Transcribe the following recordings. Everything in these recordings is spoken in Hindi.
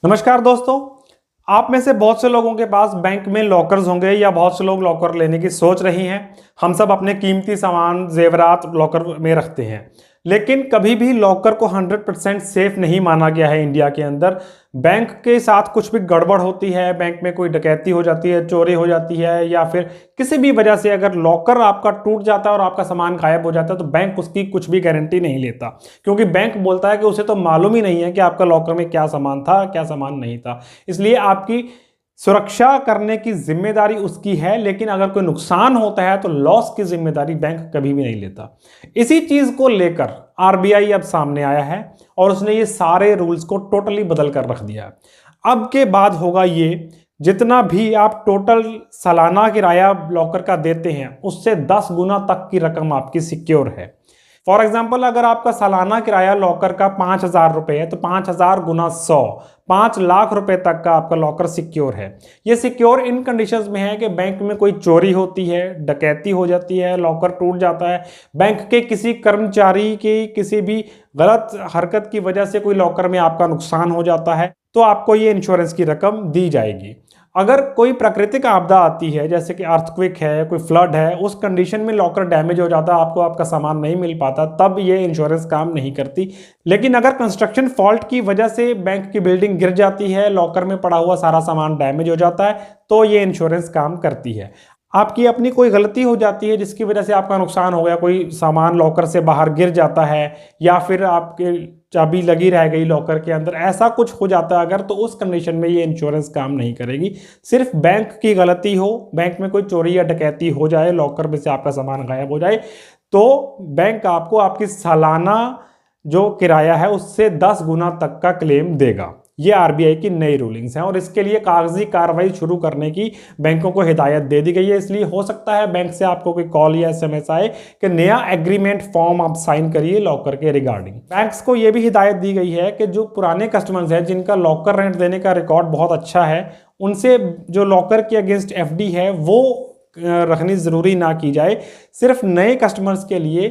नमस्कार दोस्तों। आप में से बहुत से लोगों के पास बैंक में लॉकर्स होंगे या बहुत से लोग लॉकर लेने की सोच रही हैं। हम सब अपने कीमती सामान जेवरात लॉकर में रखते हैं, लेकिन कभी भी लॉकर को 100% सेफ नहीं माना गया है। इंडिया के अंदर बैंक के साथ कुछ भी गड़बड़ होती है, बैंक में कोई डकैती हो जाती है, चोरी हो जाती है, या फिर किसी भी वजह से अगर लॉकर आपका टूट जाता है और आपका सामान गायब हो जाता है तो बैंक उसकी कुछ भी गारंटी नहीं लेता, क्योंकि बैंक बोलता है कि उसे तो मालूम ही नहीं है कि आपका लॉकर में क्या सामान था, क्या सामान नहीं था। इसलिए आपकी सुरक्षा करने की जिम्मेदारी उसकी है, लेकिन अगर कोई नुकसान होता है तो लॉस की जिम्मेदारी बैंक कभी भी नहीं लेता। इसी चीज को लेकर आरबीआई अब सामने आया है और उसने ये सारे रूल्स को टोटली बदल कर रख दिया है। अब के बाद होगा ये, जितना भी आप टोटल सालाना किराया लॉकर का देते हैं उससे 10 गुना तक की रकम आपकी सिक्योर है। फॉर एग्जाम्पल, अगर आपका सालाना किराया लॉकर का 5,000 रुपए है तो 5,000 गुना 100, 5 लाख रुपए तक का आपका लॉकर सिक्योर है। ये सिक्योर इन कंडीशंस में है कि बैंक में कोई चोरी होती है, डकैती हो जाती है, लॉकर टूट जाता है, बैंक के किसी कर्मचारी की किसी भी गलत हरकत की वजह से कोई लॉकर में आपका नुकसान हो जाता है तो आपको ये इंश्योरेंस की रकम दी जाएगी। अगर कोई प्राकृतिक आपदा आती है, जैसे कि अर्थक्वेक है, कोई फ्लड है, उस कंडीशन में लॉकर डैमेज हो जाता है, आपको आपका सामान नहीं मिल पाता, तब ये इंश्योरेंस काम नहीं करती। लेकिन अगर कंस्ट्रक्शन फॉल्ट की वजह से बैंक की बिल्डिंग गिर जाती है, लॉकर में पड़ा हुआ सारा सामान डैमेज हो जाता है, तो ये इंश्योरेंस काम करती है। आपकी अपनी कोई गलती हो जाती है जिसकी वजह से आपका नुकसान हो गया, कोई सामान लॉकर से बाहर गिर जाता है या फिर आपके चाबी लगी रह गई लॉकर के अंदर, ऐसा कुछ हो जाता है अगर, तो उस कंडीशन में ये इंश्योरेंस काम नहीं करेगी। सिर्फ बैंक की गलती हो, बैंक में कोई चोरी या डकैती हो जाए, लॉकर में से आपका सामान गायब हो जाए, तो बैंक आपको आपकी सालाना जो किराया है उससे 10 गुना तक का क्लेम देगा। ये आरबीआई की नई रूलिंग्स हैं और इसके लिए कागजी कार्रवाई शुरू करने की बैंकों को हिदायत दे दी गई है। इसलिए हो सकता है बैंक से आपको कोई कॉल या एसएमएस आए कि नया एग्रीमेंट फॉर्म आप साइन करिए लॉकर के रिगार्डिंग। बैंक्स को यह भी हिदायत दी गई है कि जो पुराने कस्टमर्स हैं जिनका लॉकर रेंट देने का रिकॉर्ड बहुत अच्छा है, उनसे जो लॉकर के अगेंस्ट एफडी है वो रखनी जरूरी ना की जाए। सिर्फ नए कस्टमर्स के लिए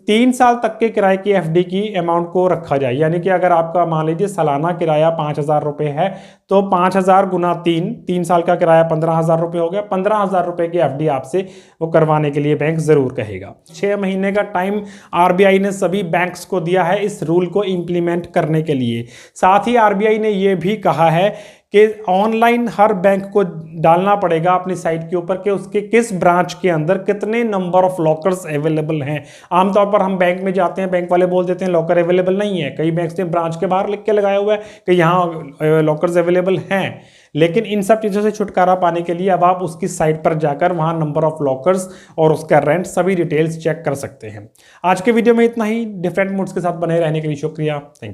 3 साल तक के किराए की एफडी की अमाउंट को रखा जाए। यानी कि अगर आपका मान लीजिए सालाना किराया 5,000 रुपए है तो 5,000 गुना 3 साल का किराया 15,000 रुपए हो गया। 15,000 रुपए की एफडी आपसे वो करवाने के लिए बैंक जरूर कहेगा। 6 महीने का टाइम आरबीआई ने सभी बैंक्स को दिया है इस रूल को इंप्लीमेंट करने के लिए। साथ ही आरबीआई ने यह भी कहा है कि ऑनलाइन हर बैंक को डालना पड़ेगा अपनी साइट के ऊपर कि उसके किस ब्रांच के अंदर कितने नंबर ऑफ लॉकर्स अवेलेबल हैं। आमतौर पर हम बैंक में जाते हैं, बैंक वाले बोल देते हैं लॉकर अवेलेबल नहीं है। कई बैंक्स ने ब्रांच के बाहर लिख के लगाया हुआ है कि यहाँ लॉकर्स अवेलेबल हैं। लेकिन इन सब चीज़ों से छुटकारा पाने के लिए अब आप उसकी साइट पर जाकर वहाँ नंबर ऑफ लॉकर्स और उसका रेंट सभी डिटेल्स चेक कर सकते हैं। आज के वीडियो में इतना ही। डिफरेंट मूड्स के साथ बने रहने के लिए शुक्रिया। Thank you.